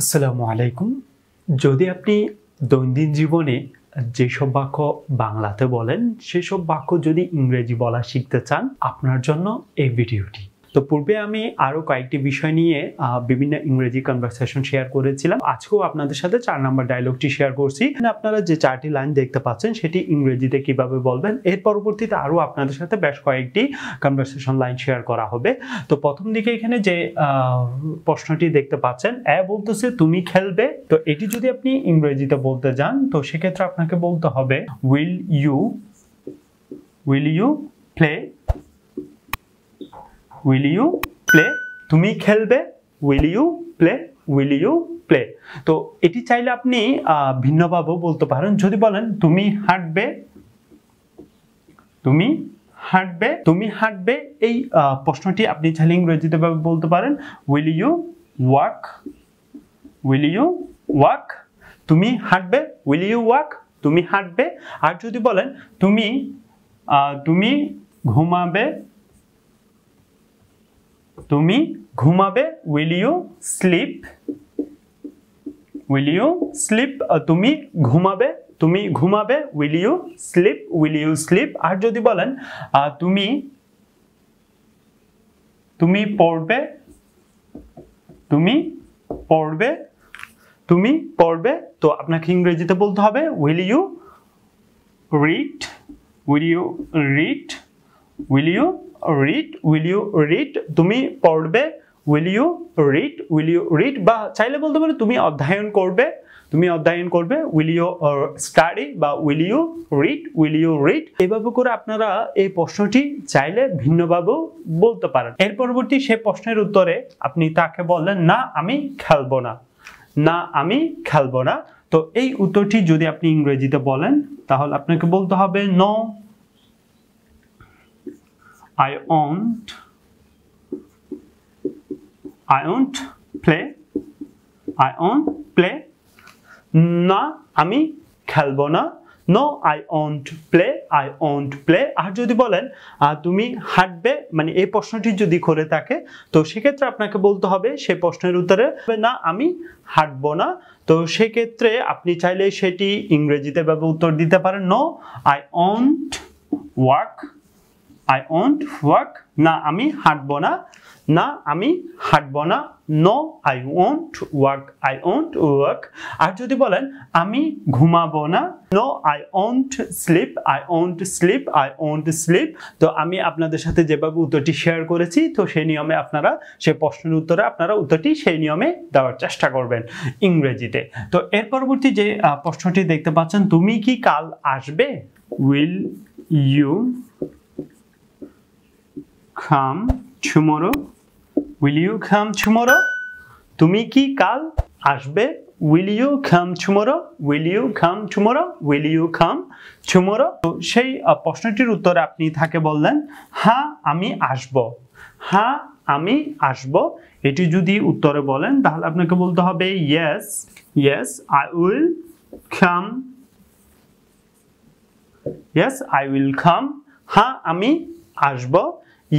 আসসালামু আলাইকুম। যদি আপনি দৈনন্দিন জীবনে যেসব বাক্য বাংলাতে বলেন সেসব বাক্য যদি ইংরেজি বলা শিখতে চান আপনার জন্য এই ভিডিওটি। তো পূর্বে আমি আরো কয়েকটি বিষয় নিয়ে বিভিন্ন ইংরেজি কনভারসেশন শেয়ার করেছিলাম। আজকেও আপনাদের সাথে 4 নম্বর ডায়লগটি শেয়ার করছি। আপনারা যে 4টি লাইন দেখতে পাচ্ছেন সেটি ইংরেজিতে কিভাবে বলবেন, এর পরবর্তীতে আরো আপনাদের সাথে বেশ কয়েকটি কনভারসেশন লাইন শেয়ার করা হবে। তো প্রথম দিকে এখানে যে প্রশ্নটি দেখতে পাচ্ছেন, বলতেছে তুমি খেলবে। তো এটি যদি আপনি ইংরেজিতে বলতে যান তো সেক্ষেত্রে আপনাকে বলতে হবে will you play. Will you play? তুমি খেলবে। Will you play? Will you play? তো এটি চাইলে আপনি ভিন্নভাবেও বলতে পারেন। যদি বলেন তুমি হাঁটবে, তুমি হাঁটবে, তুমি হাঁটবে, এই প্রশ্নটি আপনি চাইলে ইংরেজিতে বলতে পারেন Will you walk? Will you walk? তুমি হাঁটবে। Will you walk? তুমি হাঁটবে। আর যদি বলেন তুমি ঘুমাবে, তুমি ঘুমাবে। Will you sleep? Will you sleep? তুমি ঘুমাবে, তুমি ঘুমাবে। Will you sleep? Will you sleep? আর যদি বলেন তুমি পড়বে, তুমি পড়বে, তুমি পড়বে। তো আপনাকে ইংরেজিতে বলতে হবে Will you read? Will you read? Will you read? Will you read? তুমি পড়বে। Will you read? Will you read? বা চাইলে বলতে পারো তুমি অধ্যয়ন করবে, তুমি অধ্যয়ন করবে। Will you study? বা Will you read? Will you read? এভাবে করে আপনারা এই প্রশ্নটি চাইলে ভিন্নভাবেও বলতে পারেন। এর পরবর্তী সেই প্রশ্নের উত্তরে আপনি তাকে বললেন না আমি খেলবো না, না আমি খেলবো না। তো এই উত্তরটি যদি আপনি ইংরেজিতে বলেন তাহলে আপনাকে বলতে হবে No, I won't play. I won't play. না আমি খেলবো না। No, I won't play. I won't play. আর যদি বলেন তুমি হাঁটবে, মানে এই প্রশ্নটি যদি করে থাকে তো সেক্ষেত্রে আপনাকে বলতে হবে সেই প্রশ্নের উত্তরে না আমি হাঁটবো না। তো সেক্ষেত্রে আপনি চাইলে সেটি ইংরেজিতে ভাবে উত্তর দিতে পারেন No, I won't walk. I won't walk. না আমি হাঁটবো না, না আমি হাঁটবো না। No, I won't walk. I won't walk. আর যদি বলেন আমি ঘুমাবো না No, I won't sleep. I won't sleep. I won't sleep. তো আমি আপনাদের সাথে যেভাবে উত্তরটি শেয়ার করেছি তো সেই নিয়মে আপনারা সেই প্রশ্নের উত্তরে আপনারা উত্তরটি সেই নিয়মে দেওয়ার চেষ্টা করবেন ইংরেজিতে। তো এর পরবর্তী যে প্রশ্নটি দেখতে পাচ্ছেন তুমি কি কাল আসবে? Will you come tomorrow? Will you come tomorrow? তুমি কি কাল আসবে? Will you come tomorrow? Will you come tomorrow? Will you come tomorrow? তো সেই প্রশ্নটির উত্তরে আপনি তাকে বললেন হ্যাঁ আমি আসব, হ্যাঁ আমি আসব। এটি যদি উত্তরে বলেন তাহলে আপনাকে বলতে হবে Yes, yes, I will come. Yes, I will come. হ্যাঁ আমি আসব।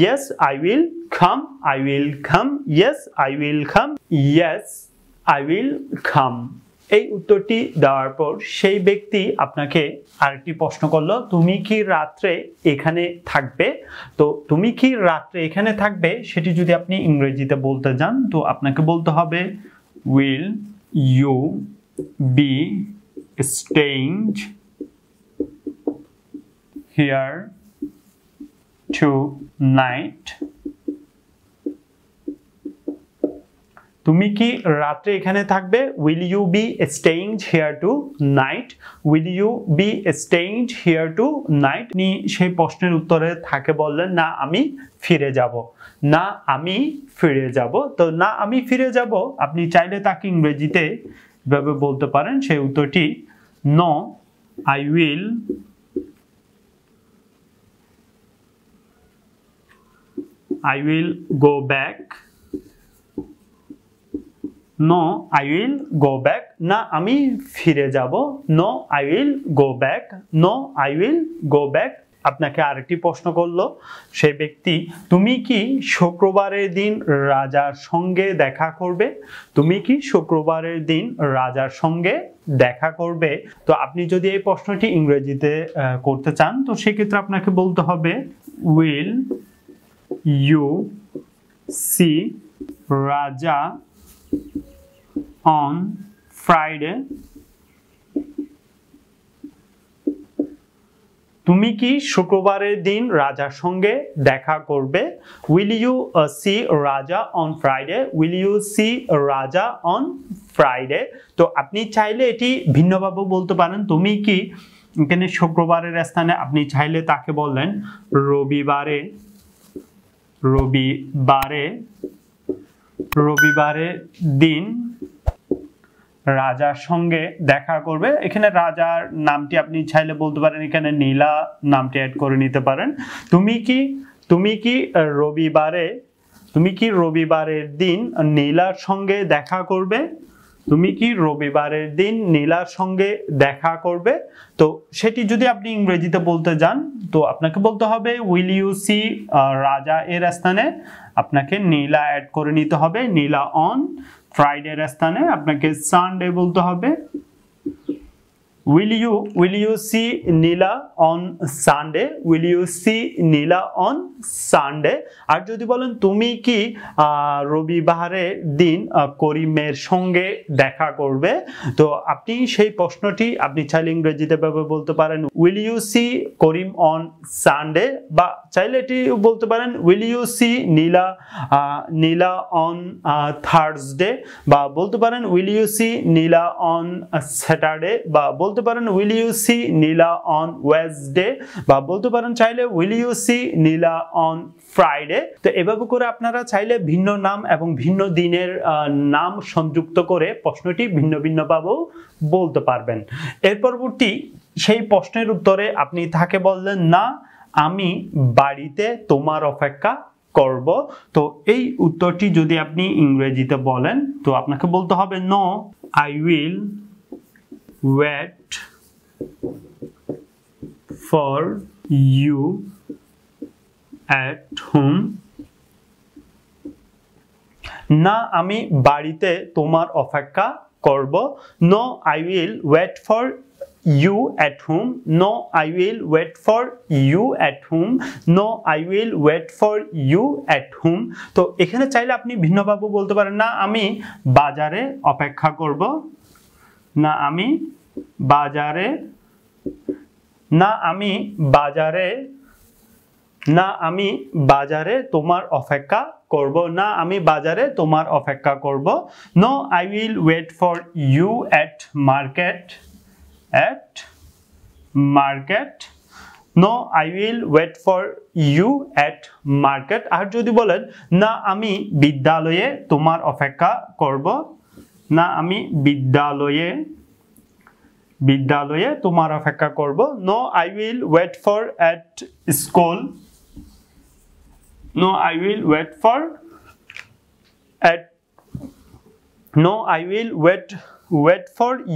Yes, I will come. I will come. Yes, I will come. Yes, I will come. এই উত্তরটি দেওয়ার পর সেই ব্যক্তি আপনাকে আরেকটি প্রশ্ন করলো তুমি কি রাত্রে এখানে থাকবে? তো তুমি কি রাত্রে এখানে থাকবে সেটি যদি আপনি ইংরেজিতে বলতে যান তো আপনাকে বলতে হবে Will you be staying here tonight? তুমি কি রাতে এখানে থাকবে? Will you be staying here tonight? Will you be staying here tonight? নি সেই প্রশ্নের উত্তরে থাকে বললেন না আমি ফিরে যাব, না আমি ফিরে যাব। তো না আমি ফিরে যাব আপনি চাইলে তাকে ইংরেজিতে ভাবে বলতে পারেন সেই উত্তরটি No, I will go back. No, I will go back. না আমি ফিরে যাব। No, I will go back. No, I will go back. আপনাকে আরেকটি প্রশ্ন করলো সেই ব্যক্তি, তুমি কি শুক্রবারের দিন রাজার সঙ্গে দেখা করবে? তুমি কি শুক্রবারের দিন রাজার সঙ্গে দেখা করবে? তো আপনি যদি এই প্রশ্নটি ইংরেজিতে করতে চান তো সেক্ষেত্রে আপনাকে বলতে হবে will you see Raja on Friday? তুমি কি শুক্রবারের দিন রাজার সঙ্গে দেখা করবে? Will you see Raja on Friday? Will you see Raja on Friday? তো আপনি চাইলে এটি ভিন্নভাবে বলতে পারেন। তুমি কি, এখানে শুক্রবারের স্থানে আপনি চাইলে তাকে বললেন রবিবারে, রবিবারের দিন রাজার সঙ্গে দেখা করবে। এখানে রাজার নামটি আপনি চাইলে বলতে পারেন, এখানে নীলা নামটি অ্যাড করে নিতে পারেন। তুমি কি রবিবারের দিন নীলার সঙ্গে দেখা করবে? তুমি কি রবিবারের দিন নীলার সঙ্গে দেখা করবে? তো সেটি যদি আপনি ইংরেজিতে বলতে যান তো আপনাকে বলতে হবে উইল ইউ সি রাজা এর স্থানে আপনাকে নীলা অ্যাড করে নিতে হবে। নীলা অন ফ্রাইডের স্থানে আপনাকে সানডে বলতে হবে। Will you see Nila on Sunday? Will you see Nila on Sunday? আর যদি বলেন তুমি কি রবিবারের দিন করিমের সঙ্গে দেখা করবে? তো আপনি সেই প্রশ্নটি আপনি চাইলে ইংরেজিতে ভাবে বলতে পারেন Will you see Karim on Sunday? বা চাইলে এটি বলতে পারেন Will you see Nila on Thursday? বা বলতে পারেন Will you see Nila on Saturday? বা বলতে পারেন Will you see Nila on Wednesday? বা বলতে পারেন চাইলে Will you see Nila on Friday? তো এভাবে করে আপনারা চাইলে ভিন্ন নাম এবং ভিন্ন দিনের নাম সংযুক্ত করে প্রশ্নটি ভিন্ন ভিন্নভাবেও বলতে পারবেন। এর পরবর্তী সেই প্রশ্নের উত্তরে আপনি তাকে বললেন না আমি বাড়িতে তোমার অপেক্ষা করব। তো এই উত্তরটি যদি আপনি ইংরেজিতে বলেন তো আপনাকে বলতে হবে no I will wait for you at home? না আমি বাড়িতে তোমার অপেক্ষা করব। No I will wait for you at home. No I will wait for you at home. No I will wait for you at home. তো এখানে চাইলে আপনি ভিন্নভাবে বলতে পারেন না আমি বাজারে অপেক্ষা করব। না আমি বাজারে তোমার অপেক্ষা করব। না আমি বাজারে তোমার অপেক্ষা করব। No I will wait for you at market. No I will wait for you at market. আর যদি বলেন না আমি বিদ্যালয়ে তোমার অপেক্ষা করব। না আমি বিদ্যালয়ে তোমার অপেক্ষা করব। No I will wait for at school. No I will wait for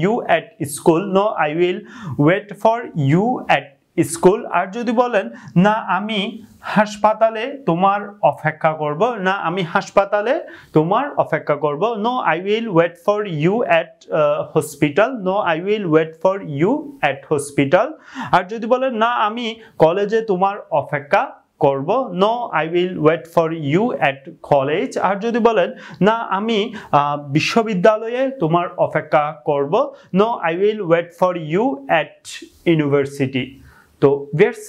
you at school. No I will wait for you at school. আর যদি বলেন না আমি হাসপাতালে তোমার অপেক্ষা করব। না আমি হাসপাতালে তোমার অপেক্ষা করব। No I will wait for you at hospital. No I will wait for you at hospital. আর যদি বলেন না আমি কলেজে তোমার অপেক্ষা করব। No I will wait for you at college. আর যদি বলেন না আমি বিশ্ববিদ্যালয়ে তোমার অপেক্ষা করব। No I will wait for you at university. তো ভিউয়ার্স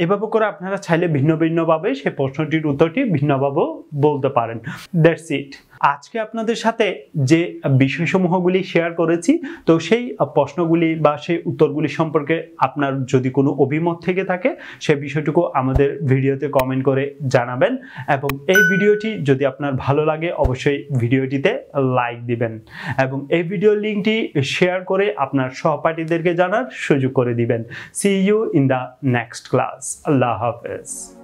এভাবে করে আপনারা চাইলে ভিন্ন ভিন্নভাবে সেই প্রশ্নটির উত্তরটি ভিন্নভাবেও বলতে পারেন। That's it. আজকে আপনাদের সাথে যে বিষয়সমূহগুলি শেয়ার করেছি তো সেই প্রশ্নগুলি বা সেই উত্তরগুলি সম্পর্কে আপনার যদি কোনো অভিমত থেকে থাকে সেই বিষয়টুকু আমাদের ভিডিওতে কমেন্ট করে জানাবেন এবং এই ভিডিওটি যদি আপনার ভালো লাগে অবশ্যই ভিডিওটিতে লাইক দিবেন এবং এই ভিডিওর লিঙ্কটি শেয়ার করে আপনার সহপাঠীদেরকে জানার সুযোগ করে দিবেন। See you in the next class. Allah Hafiz.